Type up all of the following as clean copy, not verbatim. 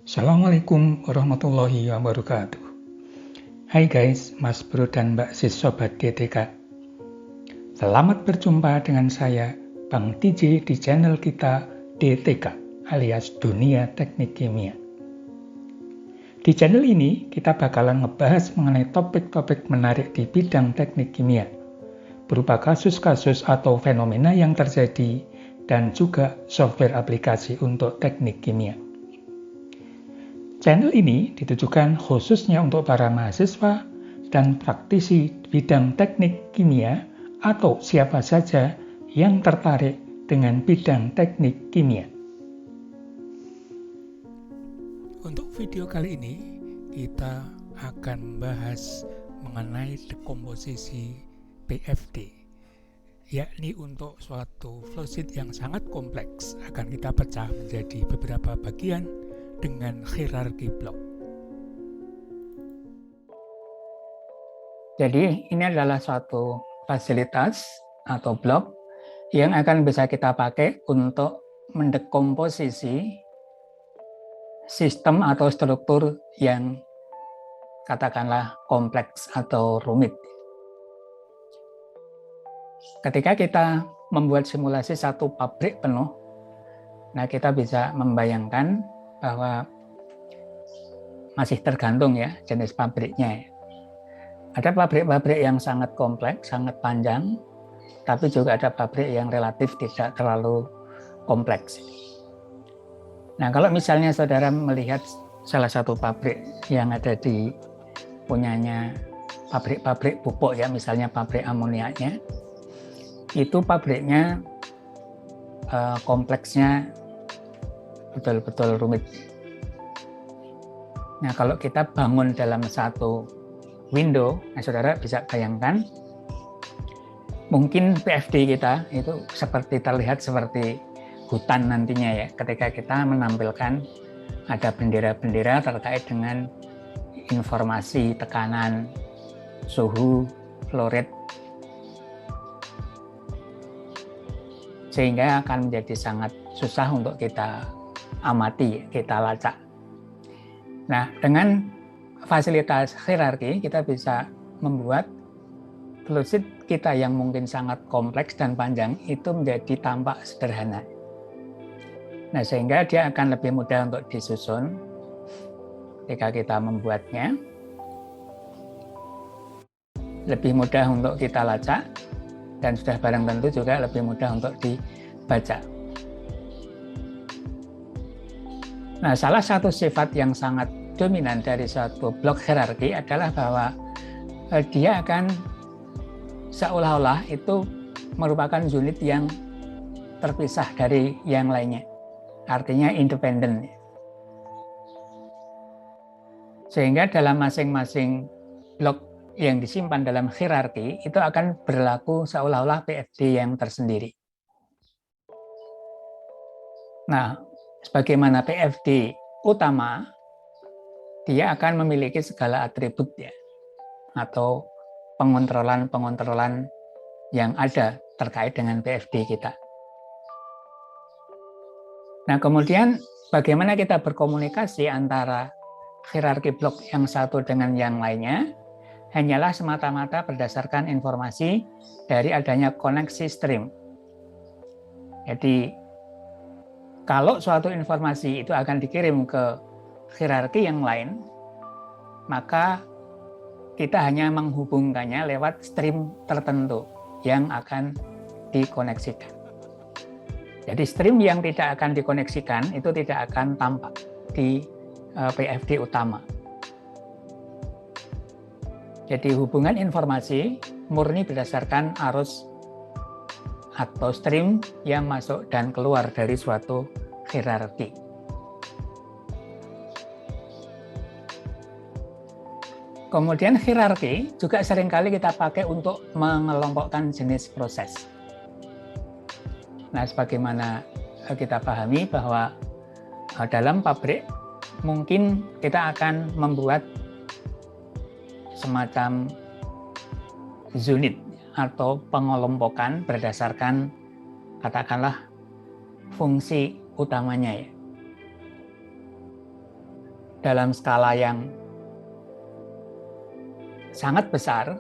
Assalamualaikum warahmatullahi wabarakatuh. Hai guys, Mas Bro dan Mbak Sis Sobat DTK. Selamat berjumpa dengan saya, Bang DJ di channel kita DTK alias Dunia Teknik Kimia. Di channel ini kita bakalan ngebahas mengenai topik-topik menarik di bidang teknik kimia, berupa kasus-kasus atau fenomena yang terjadi dan juga software aplikasi untuk teknik kimia. Channel ini ditujukan khususnya untuk para mahasiswa dan praktisi bidang teknik kimia atau siapa saja yang tertarik dengan bidang teknik kimia. Untuk video kali ini, kita akan membahas mengenai dekomposisi PFD, yakni untuk suatu flowsheet yang sangat kompleks akan kita pecah menjadi beberapa bagian dengan hierarki blok. Jadi ini adalah suatu fasilitas atau blok yang akan bisa kita pakai untuk mendekomposisi sistem atau struktur yang katakanlah kompleks atau rumit. Ketika kita membuat simulasi satu pabrik penuh, nah kita bisa membayangkan bahwa masih tergantung ya jenis pabriknya. Ada pabrik-pabrik yang sangat kompleks, sangat panjang, tapi juga ada pabrik yang relatif tidak terlalu kompleks. Nah, kalau misalnya saudara melihat salah satu pabrik yang ada di punyanya pabrik-pabrik pupuk ya, misalnya pabrik amoniaknya, itu pabriknya kompleksnya betul-betul rumit. Nah, kalau kita bangun dalam satu window, nah saudara bisa bayangkan mungkin PFD kita itu terlihat seperti hutan nantinya ya, ketika kita menampilkan ada bendera-bendera terkait dengan informasi tekanan, suhu, flow rate, sehingga akan menjadi sangat susah untuk kita amati, kita lacak. Nah, dengan fasilitas hierarki kita bisa membuat flowsheet kita yang mungkin sangat kompleks dan panjang itu menjadi tampak sederhana. Nah, sehingga dia akan lebih mudah untuk disusun ketika kita membuatnya, lebih mudah untuk kita lacak, dan sudah barang tentu juga lebih mudah untuk dibaca. Nah, salah satu sifat yang sangat dominan dari suatu blok hierarki adalah bahwa dia akan seolah-olah itu merupakan unit yang terpisah dari yang lainnya, artinya independen. Sehingga dalam masing-masing blok yang disimpan dalam hierarki itu akan berlaku seolah-olah PFD yang tersendiri. Nah, sebagaimana PFD utama, dia akan memiliki segala atribut ya, atau pengontrolan-pengontrolan yang ada terkait dengan PFD kita. Nah, kemudian bagaimana kita berkomunikasi antara hierarki blok yang satu dengan yang lainnya? Hanyalah semata-mata berdasarkan informasi dari adanya koneksi stream. Jadi, kalau suatu informasi itu akan dikirim ke hierarki yang lain, maka kita hanya menghubungkannya lewat stream tertentu yang akan dikoneksikan. Jadi stream yang tidak akan dikoneksikan itu tidak akan tampak di PFD utama. Jadi hubungan informasi murni berdasarkan arus atau stream yang masuk dan keluar dari suatu hierarki. Kemudian hierarki juga seringkali kita pakai untuk mengelompokkan jenis proses. Nah, sebagaimana kita pahami bahwa dalam pabrik mungkin kita akan membuat semacam unit atau pengelompokan berdasarkan katakanlah fungsi utamanya ya. dalam skala yang sangat besar,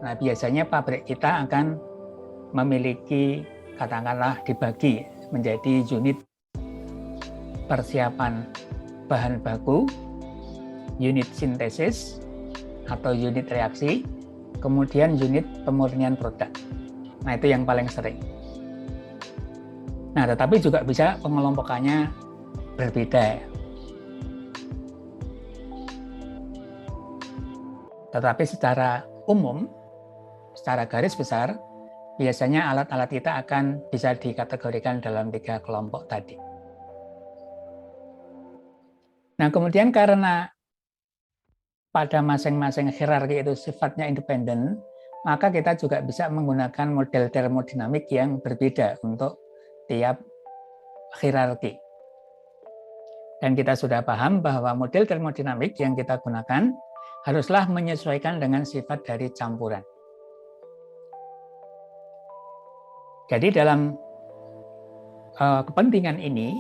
nah biasanya pabrik kita akan memiliki, katakanlah dibagi menjadi unit persiapan bahan baku, unit sintesis atau unit reaksi, kemudian unit pemurnian produk. Nah, itu yang paling sering. Nah, tetapi juga bisa pengelompokannya berbeda. Tetapi secara umum, secara garis besar, biasanya alat-alat kita akan bisa dikategorikan dalam 3 kelompok tadi. Nah, kemudian karena pada masing-masing hierarki itu sifatnya independen, maka kita juga bisa menggunakan model termodinamik yang berbeda untuk tiap hierarki. Dan kita sudah paham bahwa model termodinamik yang kita gunakan haruslah menyesuaikan dengan sifat dari campuran. Jadi dalam kepentingan ini,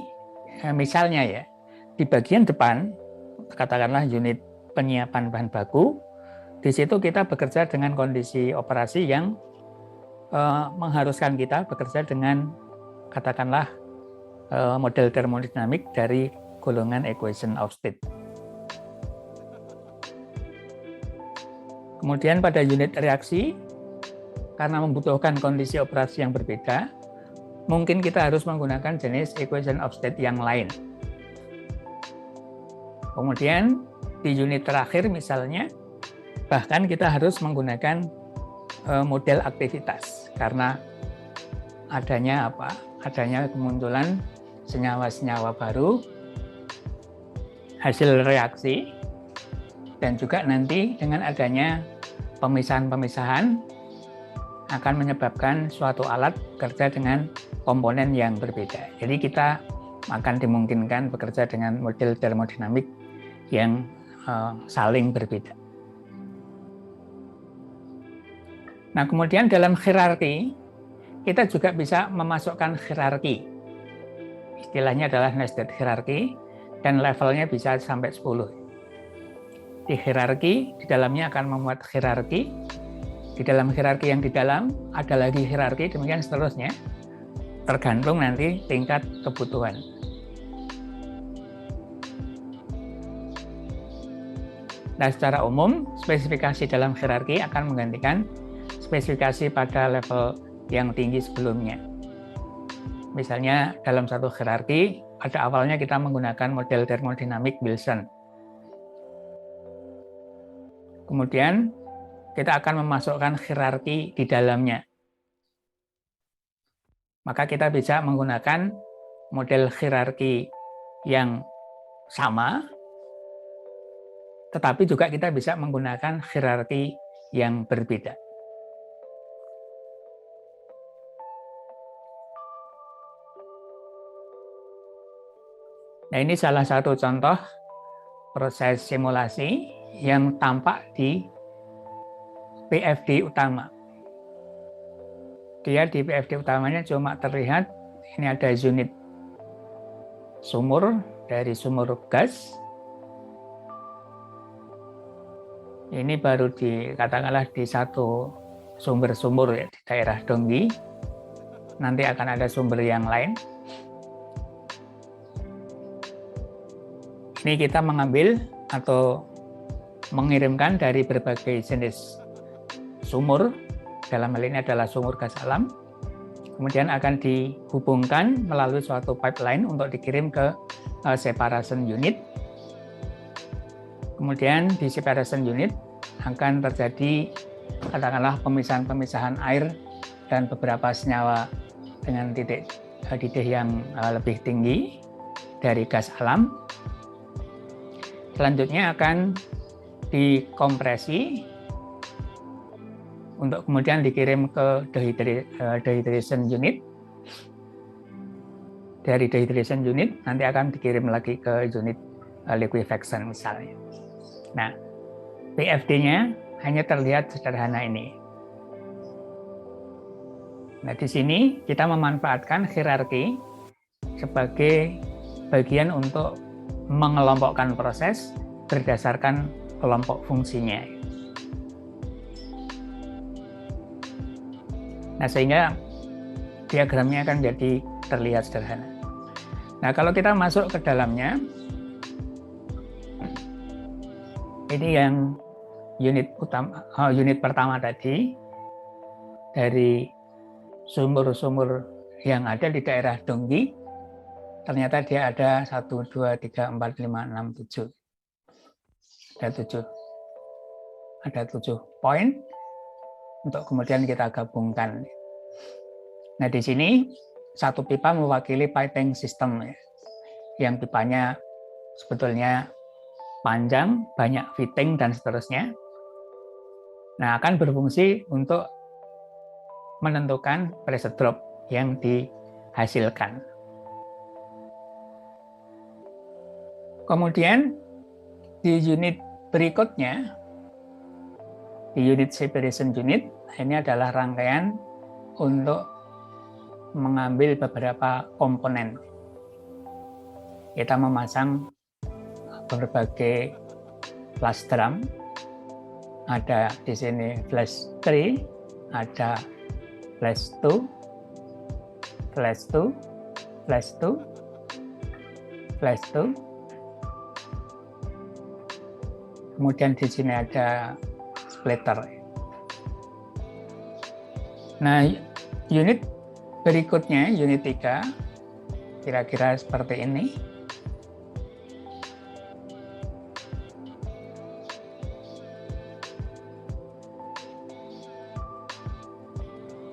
misalnya ya, di bagian depan, katakanlah unit penyiapan bahan baku, di situ kita bekerja dengan kondisi operasi yang mengharuskan kita bekerja dengan, katakanlah, model termodinamik dari golongan equation of state. Kemudian pada unit reaksi, karena membutuhkan kondisi operasi yang berbeda, mungkin kita harus menggunakan jenis equation of state yang lain. Kemudian di unit terakhir misalnya, bahkan kita harus menggunakan model aktivitas, karena adanya apa? Adanya kemunculan senyawa-senyawa baru, hasil reaksi, dan juga nanti dengan adanya pemisahan-pemisahan akan menyebabkan suatu alat bekerja dengan komponen yang berbeda. Jadi kita akan dimungkinkan bekerja dengan model termodinamik yang saling berbeda. Nah, kemudian dalam hierarki, kita juga bisa memasukkan hierarki. Istilahnya adalah nested hierarki, dan levelnya bisa sampai 10. Di hierarki, di dalamnya akan memuat hierarki. Di dalam hierarki yang di dalam, ada lagi hierarki, demikian seterusnya. Tergantung nanti tingkat kebutuhan. Nah, secara umum, spesifikasi dalam hierarki akan menggantikan spesifikasi pada level yang tinggi sebelumnya. Misalnya, dalam satu hierarki, pada awalnya kita menggunakan model termodinamik Wilson. Kemudian, kita akan memasukkan hierarki di dalamnya. Maka kita bisa menggunakan model hierarki yang sama, tetapi juga kita bisa menggunakan hierarki yang berbeda. Nah, ini salah satu contoh proses simulasi yang tampak di PFD utama. Dia di PFD utamanya cuma terlihat, ini ada unit sumur, dari sumur gas. Ini baru katakanlah di satu sumber-sumur ya, di daerah Donggi. Nanti akan ada sumber yang lain. Ini kita mengambil atau mengirimkan dari berbagai jenis sumur, dalam hal ini adalah sumur gas alam, kemudian akan dihubungkan melalui suatu pipeline untuk dikirim ke separation unit. Kemudian di separation unit akan terjadi, katakanlah, pemisahan-pemisahan air dan beberapa senyawa dengan titik yang lebih tinggi dari gas alam. Selanjutnya akan dikompresi untuk kemudian dikirim ke dehydration unit. Dari dehydration unit nanti akan dikirim lagi ke unit liquefaction misalnya. Nah, PFD-nya hanya terlihat sederhana ini. Nah, di sini kita memanfaatkan hierarki sebagai bagian untuk mengelompokkan proses berdasarkan kelompok fungsinya. Nah, sehingga diagramnya akan jadi terlihat sederhana. Nah, kalau kita masuk ke dalamnya, ini yang unit pertama tadi, dari sumur-sumur yang ada di daerah Donggi, ternyata dia ada 1, 2, 3, 4, 5, 6, 7. Ada 7 poin untuk kemudian kita gabungkan. Nah, di sini satu pipa mewakili piping system, ya, yang pipanya sebetulnya panjang, banyak fitting dan seterusnya. Nah, akan berfungsi untuk menentukan pressure drop yang dihasilkan. Kemudian di unit berikutnya, di unit separation unit, ini adalah rangkaian untuk mengambil beberapa komponen. Kita memasang berbagai flash drum, ada di sini flash 3, ada flash 2, flash 2, flash 2, flash 2. Kemudian di sini ada splitter. Nah, unit berikutnya, unit 3, kira-kira seperti ini.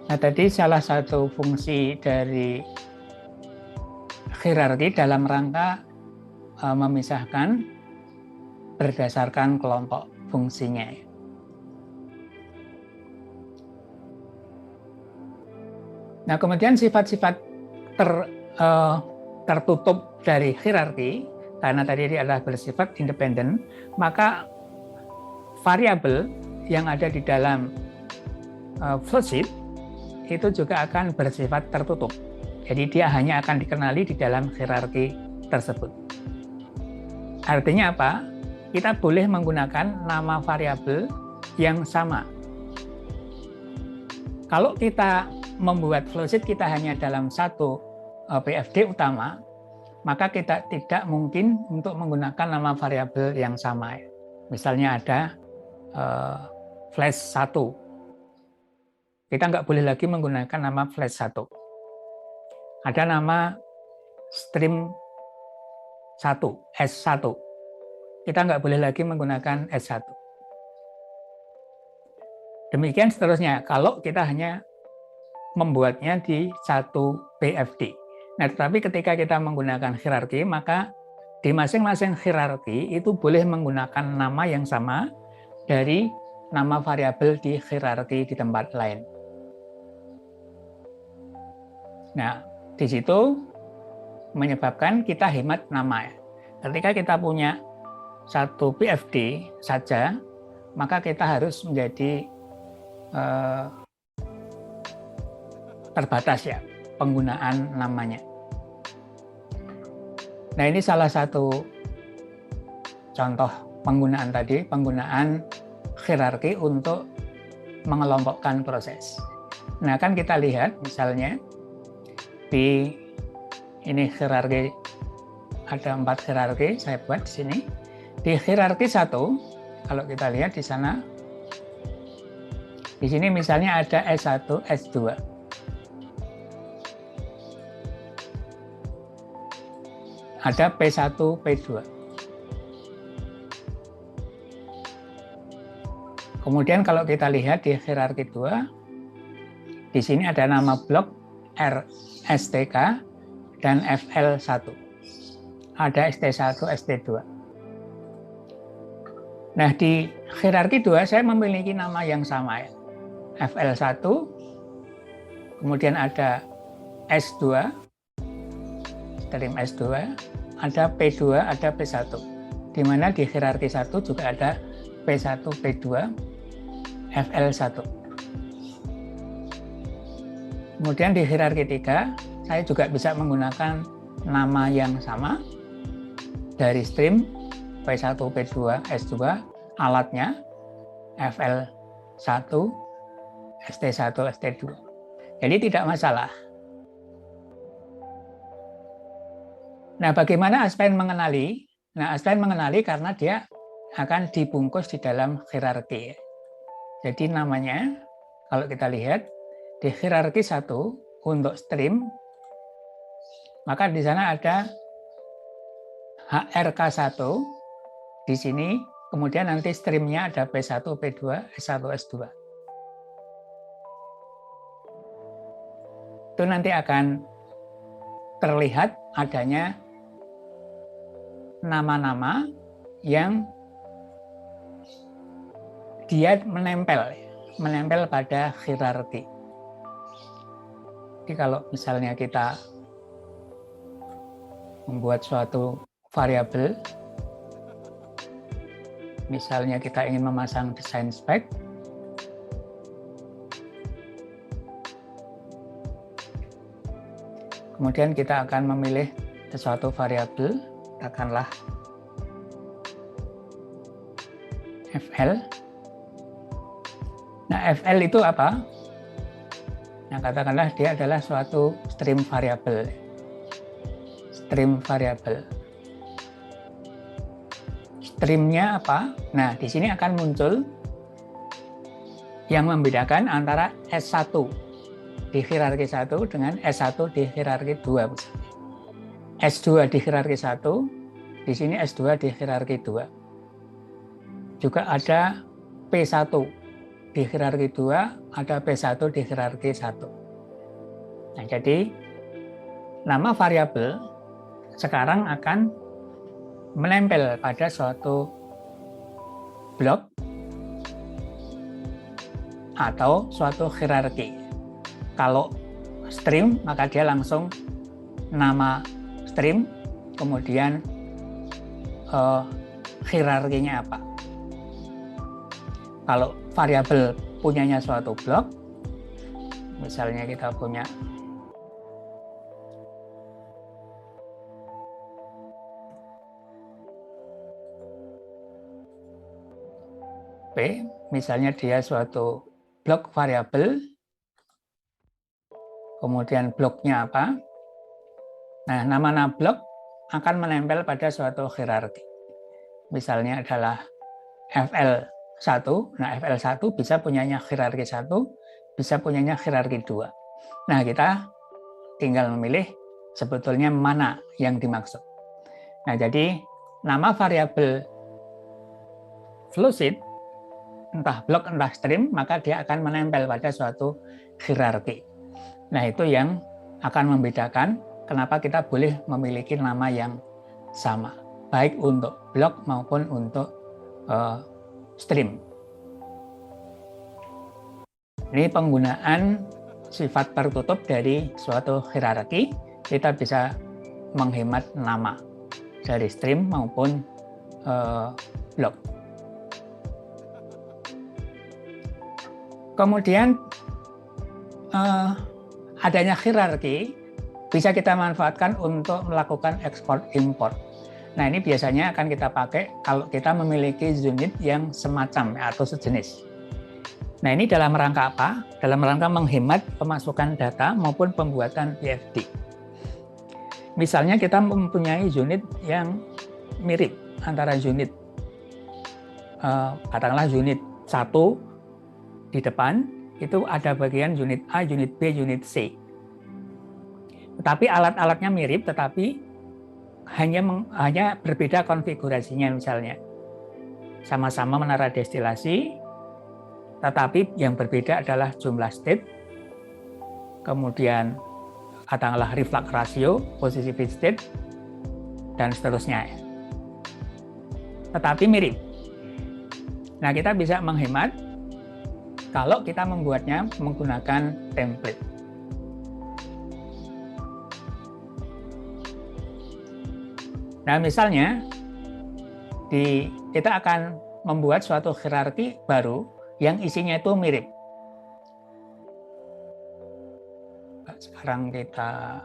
Nah, tadi salah satu fungsi dari hierarki dalam rangka memisahkan berdasarkan kelompok fungsinya. Nah, kemudian sifat-sifat tertutup dari hierarki, karena tadi ini adalah bersifat independen, maka variabel yang ada di dalam flowsheet itu juga akan bersifat tertutup. Jadi dia hanya akan dikenali di dalam hierarki tersebut. Artinya apa? Kita boleh menggunakan nama variabel yang sama. Kalau kita membuat flowsheet kita hanya dalam satu PFD utama, maka kita tidak mungkin untuk menggunakan nama variabel yang sama. Misalnya ada flash 1. Kita nggak boleh lagi menggunakan nama flash 1. Ada nama stream 1, S1. Kita nggak boleh lagi menggunakan S1. Demikian seterusnya, kalau kita hanya membuatnya di satu PFD. Nah, tetapi ketika kita menggunakan hierarki, maka di masing-masing hierarki itu boleh menggunakan nama yang sama dari nama variabel di hierarki di tempat lain. Nah, di situ menyebabkan kita hemat nama. Ketika kita punya satu PFD saja, maka kita harus menjadi terbatas ya penggunaan namanya. Nah, ini salah satu contoh penggunaan tadi, penggunaan hierarki untuk mengelompokkan proses. Nah, kan kita lihat misalnya di ini hierarki, ada 4 hierarki saya buat di sini. Di hierarki 1, kalau kita lihat di sana, di sini misalnya ada S1, S2. Ada P1, P2. Kemudian kalau kita lihat di hierarki 2, di sini ada nama blok RSTK dan FL1. Ada ST1, ST2. Nah, di hierarki 2 saya memiliki nama yang sama ya. FL1, kemudian ada S2, stream S2, ada P2, ada P1. Di mana di hierarki 1 juga ada P1, P2, FL1. Kemudian di hierarki 3, saya juga bisa menggunakan nama yang sama. dari stream P1, P2, S2, alatnya FL1, ST1, ST2. Jadi tidak masalah. Nah, bagaimana Einstein mengenali? Nah, Einstein mengenali karena dia akan dibungkus di dalam hierarki. Jadi namanya, kalau kita lihat, di hierarki 1 untuk stream, maka di sana ada HRK1, di sini, kemudian nanti streamnya ada P1, P2, S1, S2. Itu nanti akan terlihat adanya nama-nama yang dia menempel pada hierarki. Jadi kalau misalnya kita membuat suatu variabel, misalnya kita ingin memasang desain spek, kemudian kita akan memilih sesuatu variabel, katakanlah FL. Nah, FL itu apa? Nah, katakanlah dia adalah suatu stream variabel. Stream variabel. Streamnya apa? Nah, di sini akan muncul yang membedakan antara S1 di hierarki 1 dengan S1 di hierarki 2. S2 di hierarki 1, di sini S2 di hierarki 2. Juga ada P1 di hierarki 2, ada P1 di hierarki 1. Nah, jadi nama variabel sekarang akan menempel pada suatu blok atau suatu hierarki. Kalau stream, maka dia langsung nama stream, kemudian hierarkinya apa. Kalau variabel punyanya suatu blok, misalnya kita punya P, misalnya dia suatu blok variabel, kemudian bloknya apa. Nah, nama-nama blok akan menempel pada suatu hierarki. Misalnya adalah FL1, nah FL1 bisa punyanya hierarki 1, bisa punyanya hierarki 2. Nah, kita tinggal memilih sebetulnya mana yang dimaksud. Nah, jadi nama variabel flowsheet, entah blok entah stream, maka dia akan menempel pada suatu hierarki. Nah, itu yang akan membedakan kenapa kita boleh memiliki nama yang sama, baik untuk blok maupun untuk stream. Ini penggunaan sifat tertutup dari suatu hierarki, kita bisa menghemat nama dari stream maupun blok. Kemudian adanya hierarki bisa kita manfaatkan untuk melakukan ekspor import. Nah, ini biasanya akan kita pakai kalau kita memiliki unit yang semacam atau sejenis. Nah, ini dalam rangka apa? Dalam rangka menghemat pemasukan data maupun pembuatan BFD. Misalnya kita mempunyai unit yang mirip antara unit, katakanlah unit 1 di depan, itu ada bagian unit A, unit B, unit C. Tetapi alat-alatnya mirip, tetapi hanya berbeda konfigurasinya. Misalnya sama-sama menara destilasi, tetapi yang berbeda adalah jumlah state, kemudian katakanlah reflux ratio, posisi feed state, dan seterusnya. Tetapi mirip. Nah, kita bisa menghemat kalau kita membuatnya menggunakan template. Nah, misalnya kita akan membuat suatu hierarki baru yang isinya itu mirip. Sekarang kita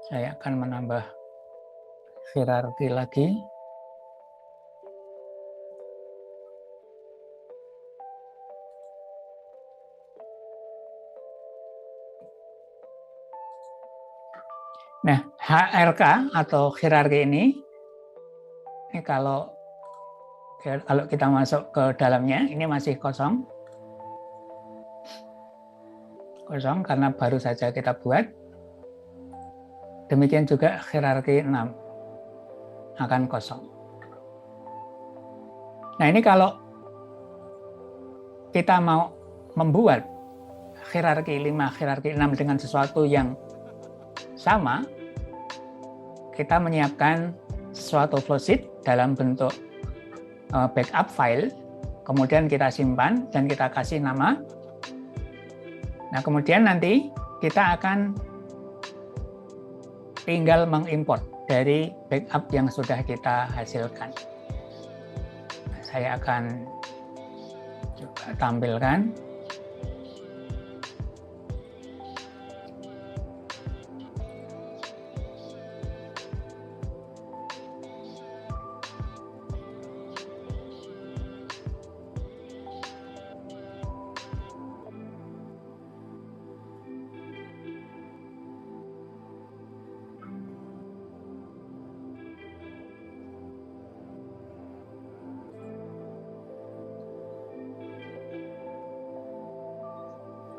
Saya akan menambah hierarki lagi. Nah, HRK atau hierarki ini kalau kita masuk ke dalamnya, ini masih kosong karena baru saja kita buat. Demikian juga hierarki 6 akan kosong. Nah, ini kalau kita mau membuat hierarki 5, hierarki 6 dengan sesuatu yang sama, kita menyiapkan suatu flowsheet dalam bentuk backup file, kemudian kita simpan dan kita kasih nama. Nah, kemudian nanti kita akan tinggal mengimport dari backup yang sudah kita hasilkan. Saya akan coba tampilkan.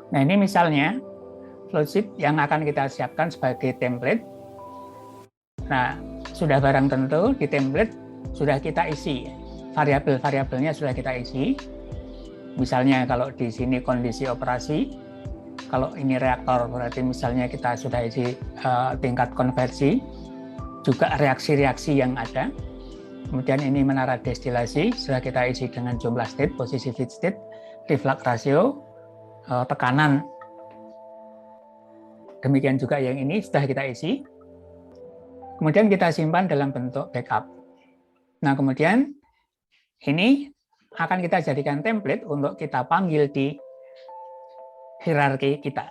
Nah, ini misalnya flowsheet yang akan kita siapkan sebagai template. Nah, sudah barang tentu di template sudah kita isi, variabel-variabelnya sudah kita isi. Misalnya kalau di sini kondisi operasi, kalau ini reaktor berarti misalnya kita sudah isi tingkat konversi, juga reaksi-reaksi yang ada. Kemudian ini menara destilasi, sudah kita isi dengan jumlah state, posisi feed state, reflux ratio, tekanan. Demikian juga yang ini sudah kita isi. Kemudian kita simpan dalam bentuk backup. Nah, kemudian ini akan kita jadikan template untuk kita panggil di hierarki kita.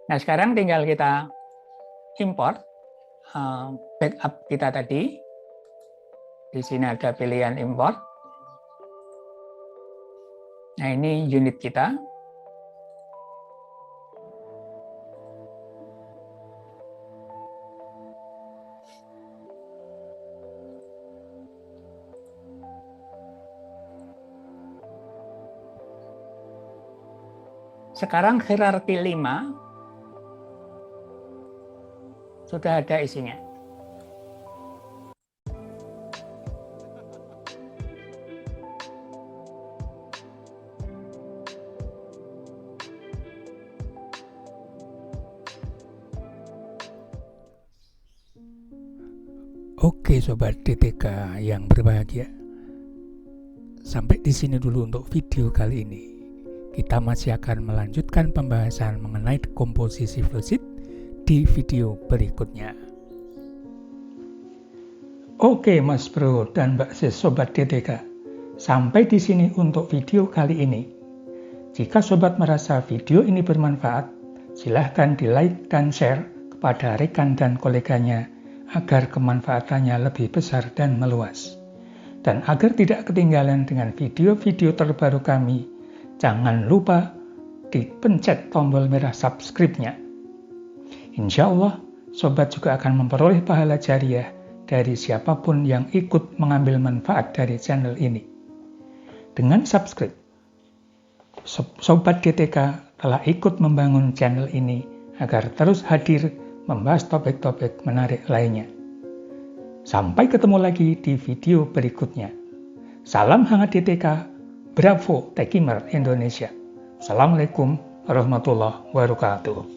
Nah, sekarang tinggal kita import backup kita tadi. Di sini ada pilihan import. Nah, ini unit kita. Sekarang hierarki 5 sudah ada isinya. Oke Sobat DTK yang berbahagia, sampai di sini dulu untuk video kali ini. Kita masih akan melanjutkan pembahasan mengenai komposisi flowsheet di video berikutnya. Oke Mas Bro dan Mbak Sis Sobat DTK, sampai di sini untuk video kali ini. Jika Sobat merasa video ini bermanfaat, silahkan di-like dan share kepada rekan dan koleganya agar kemanfaatannya lebih besar dan meluas. Dan agar tidak ketinggalan dengan video-video terbaru kami, jangan lupa dipencet tombol merah subscribe-nya. Insya Allah, Sobat juga akan memperoleh pahala jariah dari siapapun yang ikut mengambil manfaat dari channel ini. Dengan subscribe, Sobat DTK telah ikut membangun channel ini agar terus hadir membahas topik-topik menarik lainnya. Sampai ketemu lagi di video berikutnya. Salam hangat DTK, Bravo Techimer Indonesia. Assalamualaikum warahmatullahi wabarakatuh.